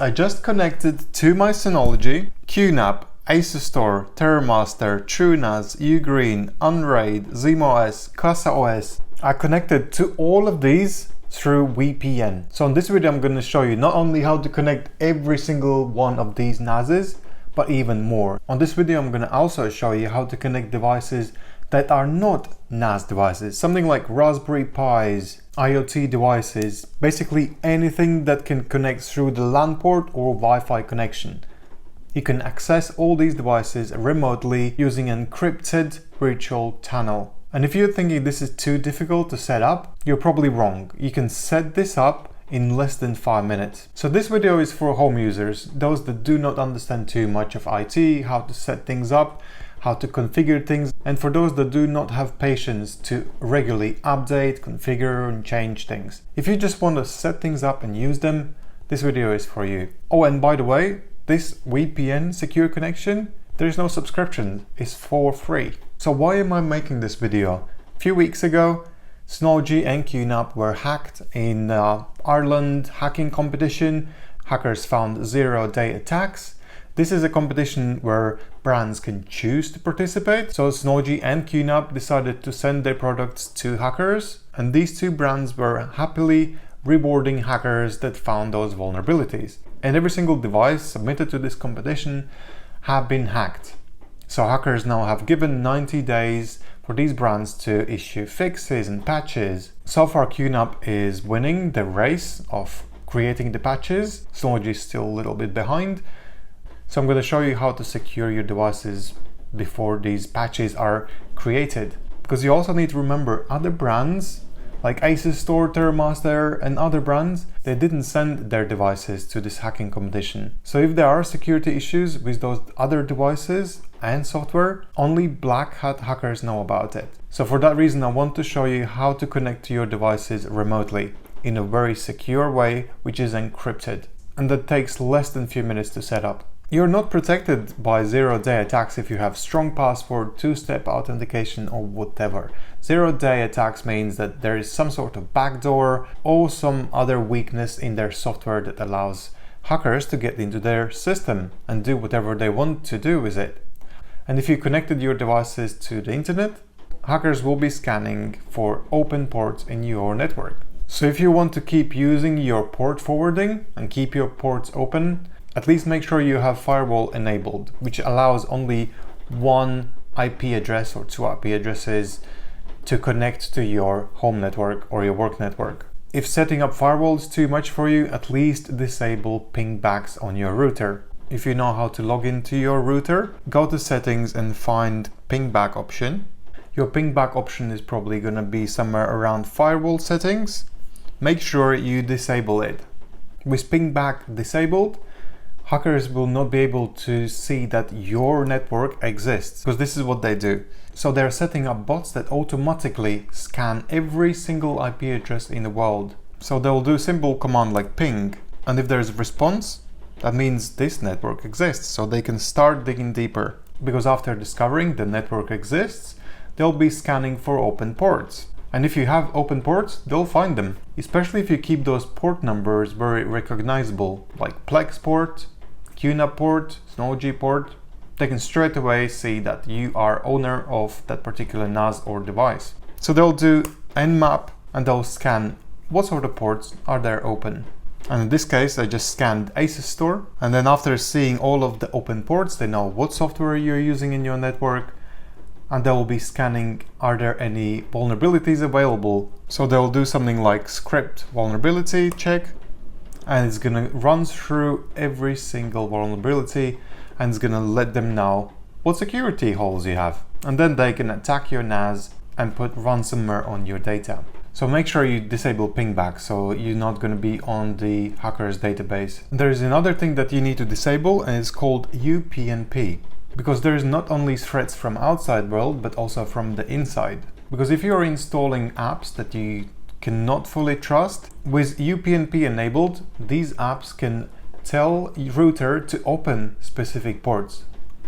I just connected to my Synology, Qnap, Asustor, TerraMaster, TrueNAS, UGREEN, Unraid, ZimaOS, CasaOS. I connected to all of these through VPN. So in this video I'm going to show you not only how to connect every single one of these NASs, but even more. On this video I'm going to also show you how to connect devices that are not NAS devices, something like Raspberry Pis, IoT devices, basically anything that can connect through the LAN port or Wi-Fi connection. You can access all these devices remotely using an encrypted virtual tunnel. And if you're thinking this is too difficult to set up, you're probably wrong. You can set this up in less than 5 minutes. So this video is for home users, those that do not understand too much of IT, how to set things up, how to configure things, and for those that do not have patience to regularly update, configure and change things. If you just want to set things up and use them, this video is for you. Oh, and by the way, this VPN secure connection, there is no subscription, it's for free. So why am I making this video? A few weeks ago, Synology and Qnap were hacked in Ireland hacking competition. Hackers found 0-day attacks. This is a competition where brands can choose to participate. So Synology and Qnap decided to send their products to hackers, and these two brands were happily rewarding hackers that found those vulnerabilities. And every single device submitted to this competition have been hacked. So hackers now have given 90 days for these brands to issue fixes and patches. So far Qnap is winning the race of creating the patches. Synology is still a little bit behind. So I'm going to show you how to secure your devices before these patches are created. Because you also need to remember other brands like Asustor, TerraMaster and other brands, they didn't send their devices to this hacking competition. So if there are security issues with those other devices and software, only black hat hackers know about it. So for that reason I want to show you how to connect to your devices remotely in a very secure way, which is encrypted. And that takes less than a few minutes to set up. You're not protected by 0-day attacks if you have strong password, two-step authentication or whatever. 0-day attacks means that there is some sort of backdoor or some other weakness in their software that allows hackers to get into their system and do whatever they want to do with it. And if you connected your devices to the internet, hackers will be scanning for open ports in your network. So if you want to keep using your port forwarding and keep your ports open, at least make sure you have firewall enabled, which allows only one IP address or two IP addresses to connect to your home network or your work network. If setting up firewall is too much for you, at least disable pingbacks on your router. If you know how to log into your router, go to settings and find pingback option. Your pingback option is probably going to be somewhere around firewall settings. Make sure you disable it. With pingback disabled, hackers will not be able to see that your network exists, because this is what they do. So they're setting up bots that automatically scan every single IP address in the world. So they'll do a simple command like ping, and if there's a response, that means this network exists, so they can start digging deeper. Because after discovering the network exists, they'll be scanning for open ports. And if you have open ports, they'll find them, especially if you keep those port numbers very recognizable, like Plex port, Qnap port, Synology port. They can straight away see that you are owner of that particular NAS or device. So they'll do nmap and they'll scan what sort of ports are there open. And in this case, I just scanned Asustor, and then after seeing all of the open ports, they know what software you're using in your network, and they will be scanning are there any vulnerabilities available. So they'll do something like script vulnerability check, and it's gonna run through every single vulnerability and it's gonna let them know what security holes you have. And then they can attack your NAS and put ransomware on your data. So make sure you disable pingback so you're not gonna be on the hacker's database. There is another thing that you need to disable, and it's called UPnP. Because there is not only threats from outside world, but also from the inside. Because if you're installing apps that you cannot fully trust, with UPnP enabled, these apps can tell router to open specific ports,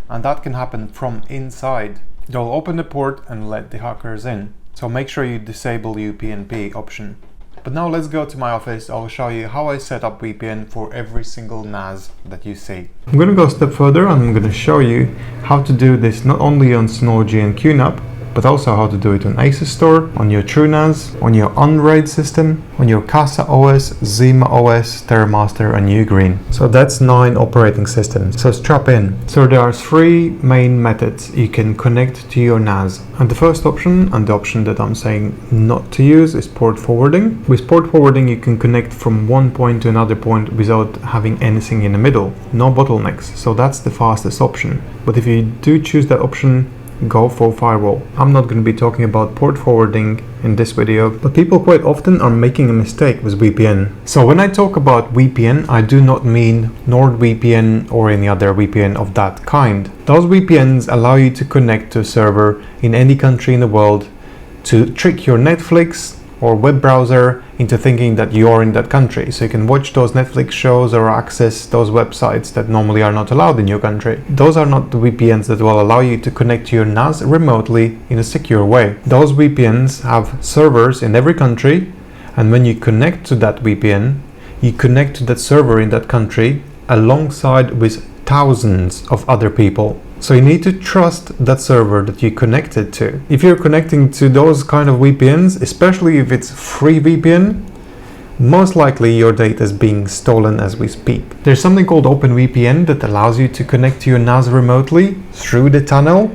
and that can happen from inside. They'll open the port and let the hackers in. So make sure you disable UPnP option. But now let's go to my office. I'll show you how I set up VPN for every single NAS that you see. I'm going to go a step further and I'm going to show you how to do this not only on Synology and Qnap, but also how to do it on Asustor, on your TrueNAS, on your Unraid system, on your CasaOS, ZimaOS, TerraMaster and UGREEN. So that's 9 operating systems. So strap in. So there are 3 main methods you can connect to your NAS. And the first option, and the option that I'm saying not to use, is port forwarding. With port forwarding you can connect from one point to another point without having anything in the middle. No bottlenecks. So that's the fastest option. But if you do choose that option, go for firewall. I'm not going to be talking about port forwarding in this video, but people quite often are making a mistake with VPN. So when I talk about VPN, I do not mean NordVPN or any other VPN of that kind. Those VPNs allow you to connect to a server in any country in the world to trick your Netflix or web browser into thinking that you are in that country. So you can watch those Netflix shows or access those websites that normally are not allowed in your country. Those are not the VPNs that will allow you to connect to your NAS remotely in a secure way. Those VPNs have servers in every country, and when you connect to that VPN, you connect to that server in that country alongside with thousands of other people. So you need to trust that server that you connected to. If you're connecting to those kind of VPNs, especially if it's free VPN, most likely your data is being stolen as we speak. There's something called OpenVPN that allows you to connect to your NAS remotely through the tunnel,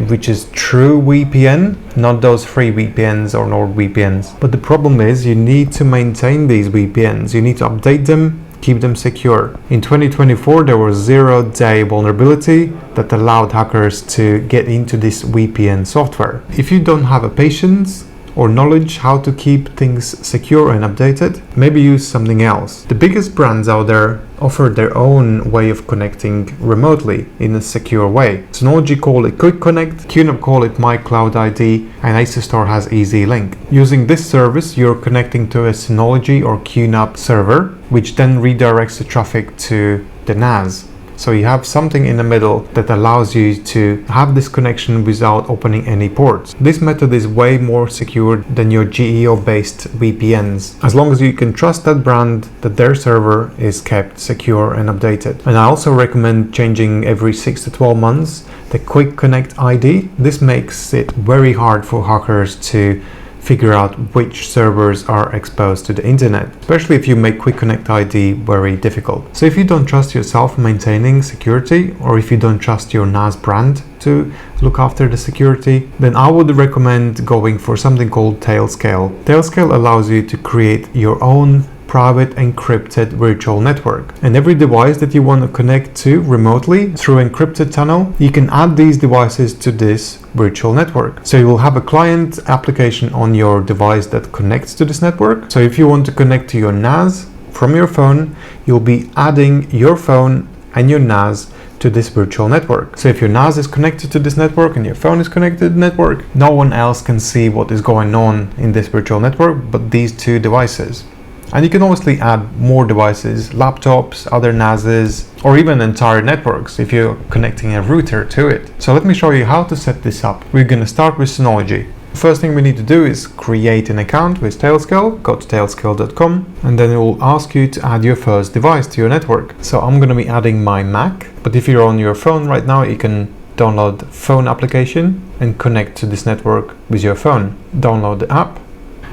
which is true VPN, not those free VPNs or NordVPNs. But the problem is you need to maintain these VPNs. You need to update them, keep them secure. In 2024 there was 0-day vulnerability that allowed hackers to get into this VPN software. If you don't have a patience or knowledge how to keep things secure and updated, maybe use something else. The biggest brands out there offer their own way of connecting remotely in a secure way. Synology call it QuickConnect, Qnap call it myCloud ID, and Asustor has EZ-Link. Using this service, you're connecting to a Synology or Qnap server, which then redirects the traffic to the NAS. So you have something in the middle that allows you to have this connection without opening any ports. This method is way more secure than your GEO-based VPNs, as long as you can trust that brand that their server is kept secure and updated. And I also recommend changing every 6 to 12 months the QuickConnect ID. This makes it very hard for hackers to figure out which servers are exposed to the internet, especially if you make QuickConnect ID very difficult. So if you don't trust yourself maintaining security, or if you don't trust your NAS brand to look after the security, then I would recommend going for something called Tailscale. Tailscale allows you to create your own private encrypted virtual network, and every device that you want to connect to remotely through encrypted tunnel, you can add these devices to this virtual network. So you will have a client application on your device that connects to this network. So if you want to connect to your NAS from your phone, you'll be adding your phone and your NAS to this virtual network. So if your NAS is connected to this network and your phone is connected to the network, no one else can see what is going on in this virtual network but these 2 devices. And you can obviously add more devices, laptops, other NASs, or even entire networks if you're connecting a router to it. So let me show you how to set this up. We're going to start with Synology. The first thing we need to do is create an account with Tailscale. Go to tailscale.com, and then it will ask you to add your first device to your network. So I'm going to be adding my Mac, but if you're on your phone right now, you can download the phone application and connect to this network with your phone. Download the app.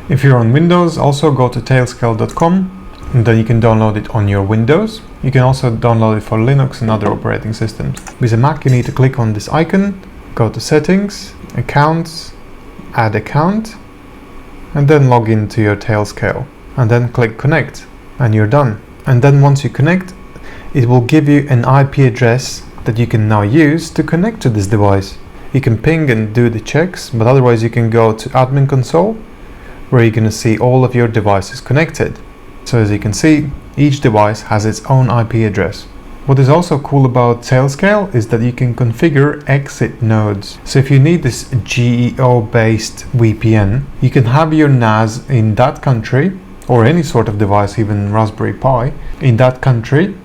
If you're on Windows, also go to tailscale.com, and then you can download it on your Windows. You can also download it for Linux and other operating systems. With a Mac, you need to click on this icon, go to Settings, Accounts, Add Account, and then log into your Tailscale, and then click Connect, and you're done. And then once you connect, it will give you an IP address that you can now use to connect to this device. You can ping and do the checks, but otherwise you can go to Admin Console, where you're going to see all of your devices connected. So as you can see, each device has its own IP address. What is also cool about Tailscale is that you can configure exit nodes. So if you need this GEO-based VPN, you can have your NAS in that country, or any sort of device, even Raspberry Pi, in that country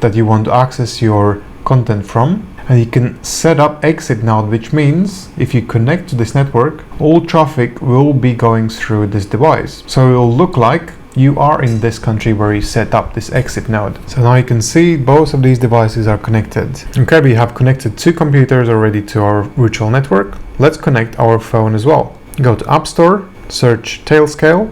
that you want to access your content from, and you can set up exit node, which means if you connect to this network, all traffic will be going through this device. So it will look like you are in this country where you set up this exit node. So now you can see both of these devices are connected. Okay, we have connected 2 computers already to our virtual network. Let's connect our phone as well. Go to App Store, search Tailscale,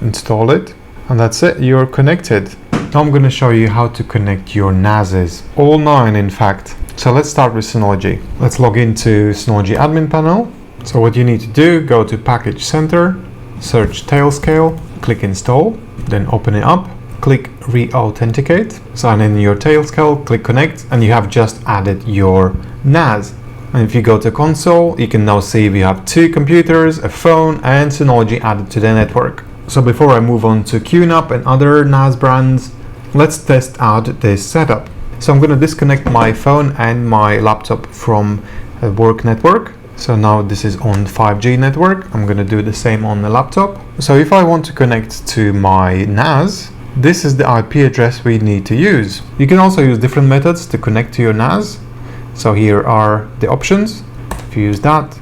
install it, and that's it, you're connected. Now I'm going to show you how to connect your NASs, all 9 in fact. So let's start with Synology. Let's log into Synology admin panel. So what you need to do, go to Package Center, search Tailscale, click install, then open it up, click re-authenticate, sign in your Tailscale, click connect, and you have just added your NAS. And if you go to console, you can now see we have 2 computers, a phone, and Synology added to the network. So before I move on to Qnap and other NAS brands, let's test out this setup. So I'm going to disconnect my phone and my laptop from a work network. So now this is on 5G network. I'm going to do the same on the laptop. So if I want to connect to my NAS, this is the IP address we need to use. You can also use different methods to connect to your NAS. So here are the options. If you use that,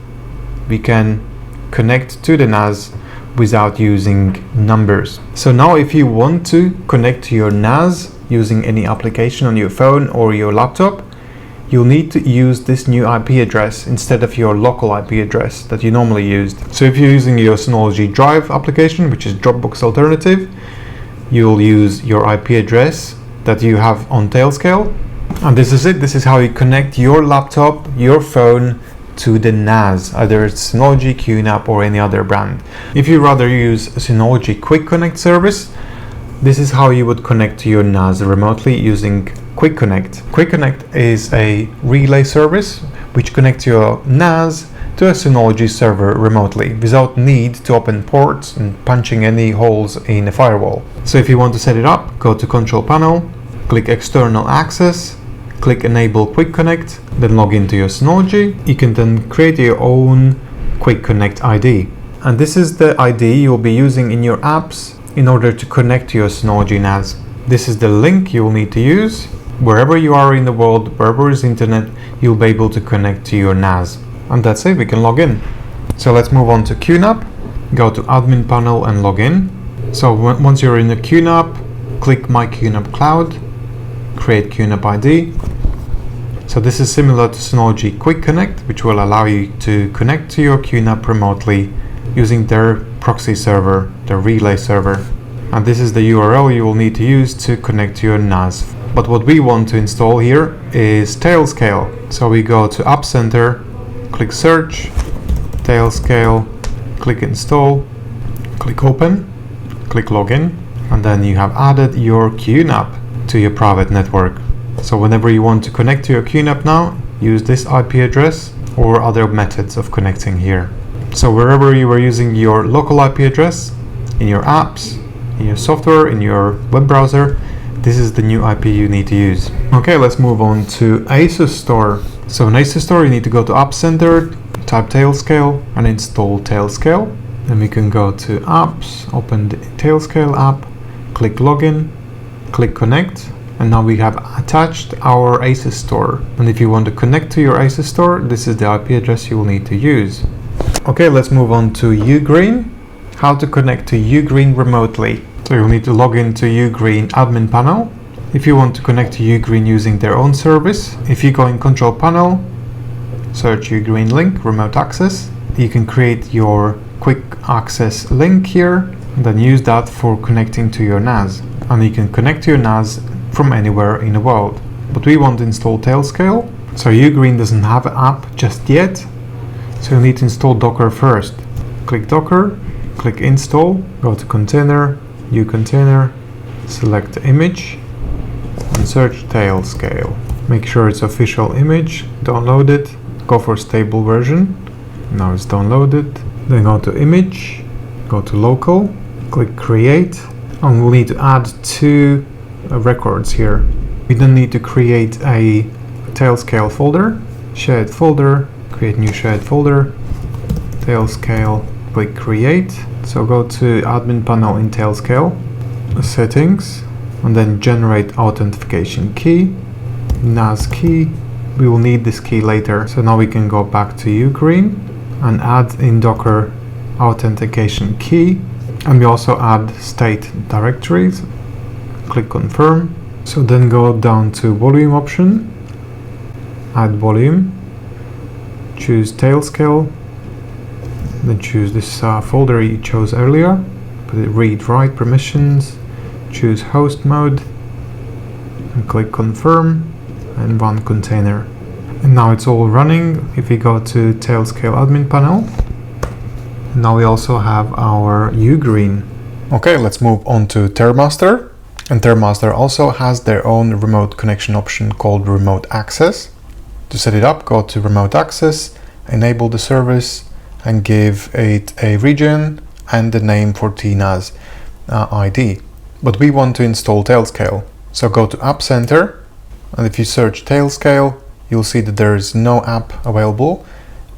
we can connect to the NAS without using numbers. So now if you want to connect to your NAS using any application on your phone or your laptop, you'll need to use this new IP address instead of your local IP address that you normally used. So if you're using your Synology Drive application, which is Dropbox alternative, you'll use your IP address that you have on Tailscale. And this is it. This is how you connect your laptop, your phone to the NAS, either it's Synology, Qnap, or any other brand. If you rather use Synology QuickConnect service, this is how you would connect to your NAS remotely using QuickConnect. QuickConnect is a relay service which connects your NAS to a Synology server remotely without need to open ports and punching any holes in a firewall. So if you want to set it up, go to Control Panel, click External Access, click Enable QuickConnect, then log into your Synology. You can then create your own QuickConnect ID. And this is the ID you'll be using in your apps in order to connect to your Synology NAS. This is the link you will need to use. Wherever you are in the world, wherever is internet, you'll be able to connect to your NAS. And that's it, we can log in. So let's move on to Qnap. Go to Admin Panel and log in. So once you're in the Qnap, click myQNAPcloud, create Qnap ID. So this is similar to Synology QuickConnect, which will allow you to connect to your Qnap remotely using their proxy server, their relay server. And this is the URL you will need to use to connect to your NAS. But what we want to install here is Tailscale. So we go to App Center, click Search, Tailscale, click Install, click Open, click Login, and then you have added your Qnap to your private network. So whenever you want to connect to your Qnap now, use this IP address or other methods of connecting here. So wherever you are using your local IP address, in your apps, in your software, in your web browser, this is the new IP you need to use. Okay, let's move on to Asustor. So in Asustor, you need to go to App Center, type Tailscale and install Tailscale. Then we can go to Apps, open the Tailscale app, click Login, click Connect, and now we have attached our Asustor. And if you want to connect to your Asustor, this is the IP address you will need to use. Okay, let's move on to UGREEN. How to connect to UGREEN remotely. So you'll need to log into UGREEN admin panel. If you want to connect to UGREEN using their own service, if you go in Control Panel, search UGREEN link, remote access, you can create your quick access link here and then use that for connecting to your NAS. And you can connect to your NAS from anywhere in the world. But we want to install Tailscale. So UGREEN doesn't have an app just yet. So you need to install Docker first. Click Docker, click Install, go to Container, New Container, select the image, and search Tailscale. Make sure it's official image, download it, go for stable version. Now it's downloaded. Then go to Image, go to Local, click Create, and we'll need to add 2 records here. We then need to create a Tailscale folder, shared folder, create new shared folder, Tailscale, click Create. So go to Admin Panel in Tailscale, Settings, and then Generate Authentication Key, NAS Key, we will need this key later. So now we can go back to UGREEN and add in Docker authentication key. And we also add state directories. Click confirm. So then go down to volume option, add volume, choose Tailscale, then choose this folder you chose earlier, put it read-write permissions, choose host mode, and click confirm, and run container. And now it's all running. If we go to Tailscale admin panel, now we also have our UGREEN. Okay, let's move on to TerraMaster. And TerraMaster also has their own remote connection option called Remote Access. To set it up, go to Remote Access, enable the service, and give it a region and the name for TNAS ID. But we want to install Tailscale. So go to App Center, and if you search Tailscale, you'll see that there is no app available.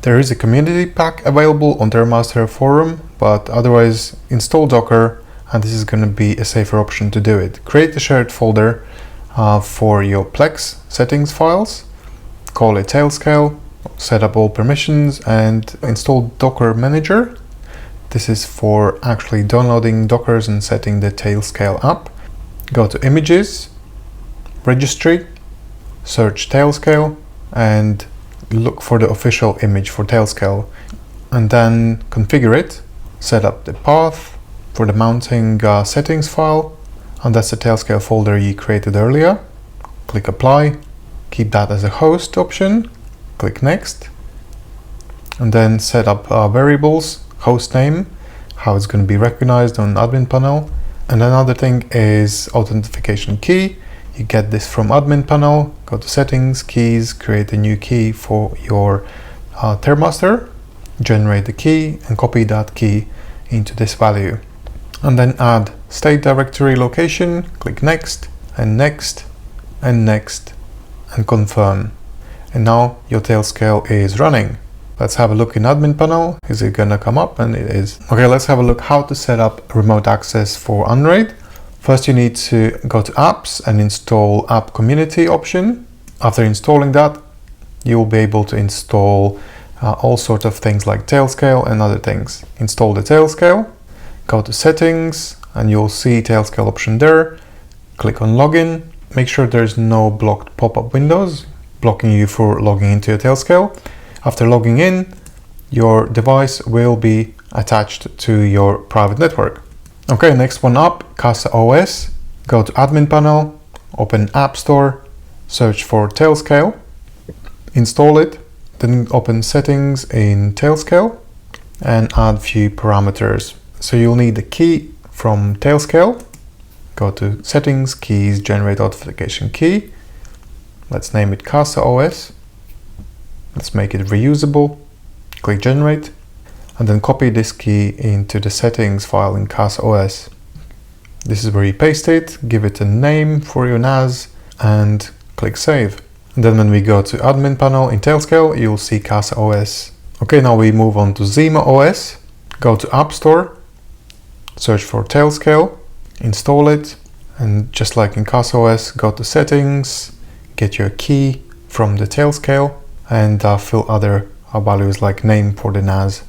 There is a community pack available on TerraMaster forum, but otherwise install Docker, and this is going to be a safer option to do it. Create a shared folder for your Plex settings files, call it Tailscale, set up all permissions, and install Docker Manager. This is for actually downloading Dockers and setting the Tailscale up. Go to Images, Registry, search Tailscale, and look for the official image for Tailscale, and then configure it. Set up the path for the mounting settings file, and that's the Tailscale folder you created earlier. Click Apply, keep that as a host option, click Next, and then set up variables, host name, how it's going to be recognized on admin panel. And another thing is authentication key. You get this from admin panel, go to settings, keys, create a new key for your TerraMaster, generate the key, and copy that key into this value. And then add state directory location, click Next, and Next, and Next, and confirm. And now your Tailscale is running. Let's have a look in admin panel. Is it gonna come up? And it is. Okay, let's have a look how to set up remote access for Unraid. First, you need to go to Apps and install App Community option. After installing that, you will be able to install all sorts of things like Tailscale and other things. Install the Tailscale, go to Settings, and you'll see Tailscale option there. Click on Login. Make sure there's no blocked pop-up windows blocking you for logging into your Tailscale. After logging in, your device will be attached to your private network. Okay, next one up, CasaOS. Go to admin panel, open App Store, search for Tailscale, install it, then open settings in Tailscale and add few parameters. So you'll need the key from Tailscale. Go to settings, keys, generate authentication key. Let's name it CasaOS. Let's make it reusable. Click generate, and then copy this key into the settings file in CasaOS. This is where you paste it, give it a name for your NAS, and click save. And then when we go to admin panel in Tailscale, you'll see CasaOS. Okay, now we move on to ZimaOS. Go to App Store, search for Tailscale, install it, and just like in CasaOS, go to settings, get your key from the Tailscale, and fill other values like name for the NAS,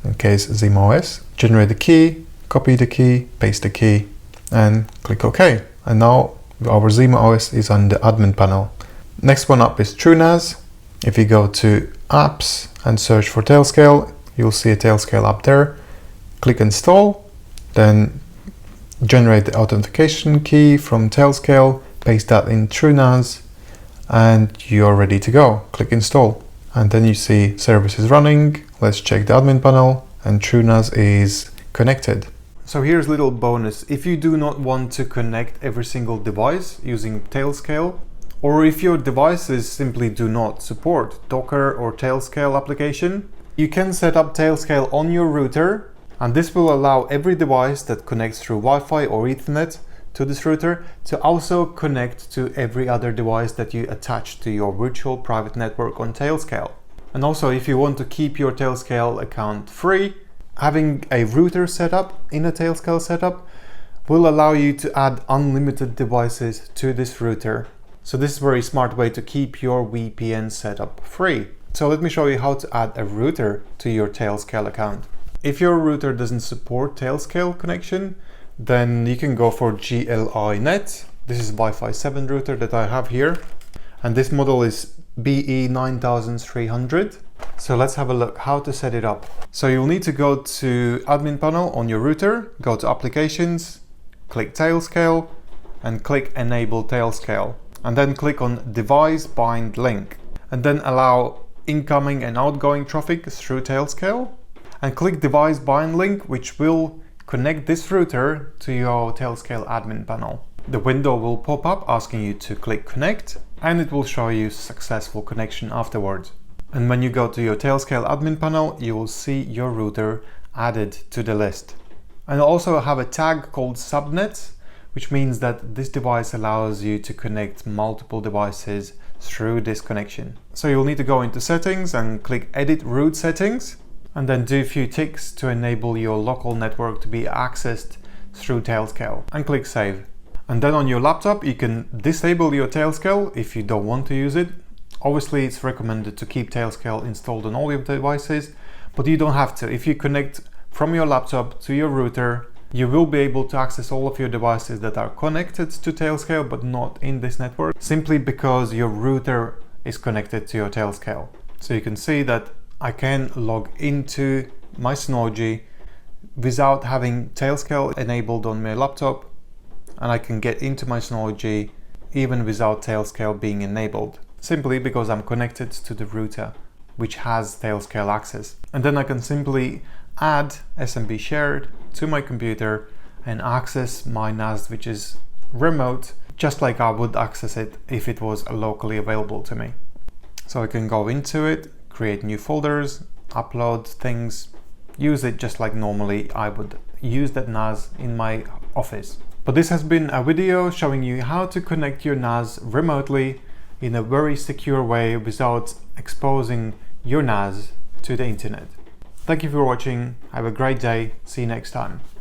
in case ZimaOS. Generate the key, copy the key, paste the key, and click OK. And now our ZimaOS is on the admin panel. Next one up is TrueNAS. If you go to Apps and search for Tailscale, you'll see a Tailscale up there. Click Install, then generate the authentication key from Tailscale, paste that in TrueNAS, and you're ready to go. Click Install, and then you see service is running. Let's check the admin panel, and TrueNAS is connected. So here's a little bonus. If you do not want to connect every single device using Tailscale, or if your devices simply do not support Docker or Tailscale application, you can set up Tailscale on your router, and this will allow every device that connects through Wi-Fi or Ethernet to this router to also connect to every other device that you attach to your virtual private network on Tailscale. And also, if you want to keep your Tailscale account free, having a router setup in a Tailscale setup will allow you to add unlimited devices to this router. So this is a very smart way to keep your VPN setup free. So let me show you how to add a router to your Tailscale account. If your router doesn't support Tailscale connection, then you can go for GL-BE. This is Wi-Fi 7 router that I have here. And this model is BE9300. So let's have a look how to set it up. So you'll need to go to admin panel on your router, go to applications, click Tailscale and click enable Tailscale. And then click on device bind link and then allow incoming and outgoing traffic through Tailscale and click device bind link, which will connect this router to your Tailscale admin panel. The window will pop up asking you to click connect and it will show you successful connection afterwards. And when you go to your Tailscale admin panel, you will see your router added to the list. And also have a tag called subnet, which means that this device allows you to connect multiple devices through this connection. So you'll need to go into settings and click edit route settings and then do a few ticks to enable your local network to be accessed through Tailscale and click save. And then on your laptop you can disable your Tailscale if you don't want to use it. Obviously it's recommended to keep Tailscale installed on all your devices, but you don't have to. If you connect from your laptop to your router, you will be able to access all of your devices that are connected to Tailscale but not in this network, simply because your router is connected to your Tailscale. So you can see that I can log into my Synology without having Tailscale enabled on my laptop, and I can get into my Synology even without Tailscale being enabled, simply because I'm connected to the router which has Tailscale access. And then I can simply add SMB Shared to my computer and access my NAS, which is remote, just like I would access it if it was locally available to me. So I can go into it, create new folders, upload things, use it just like normally I would use that NAS in my office. But this has been a video showing you how to connect your NAS remotely in a very secure way without exposing your NAS to the internet. Thank you for watching. Have a great day. See you next time.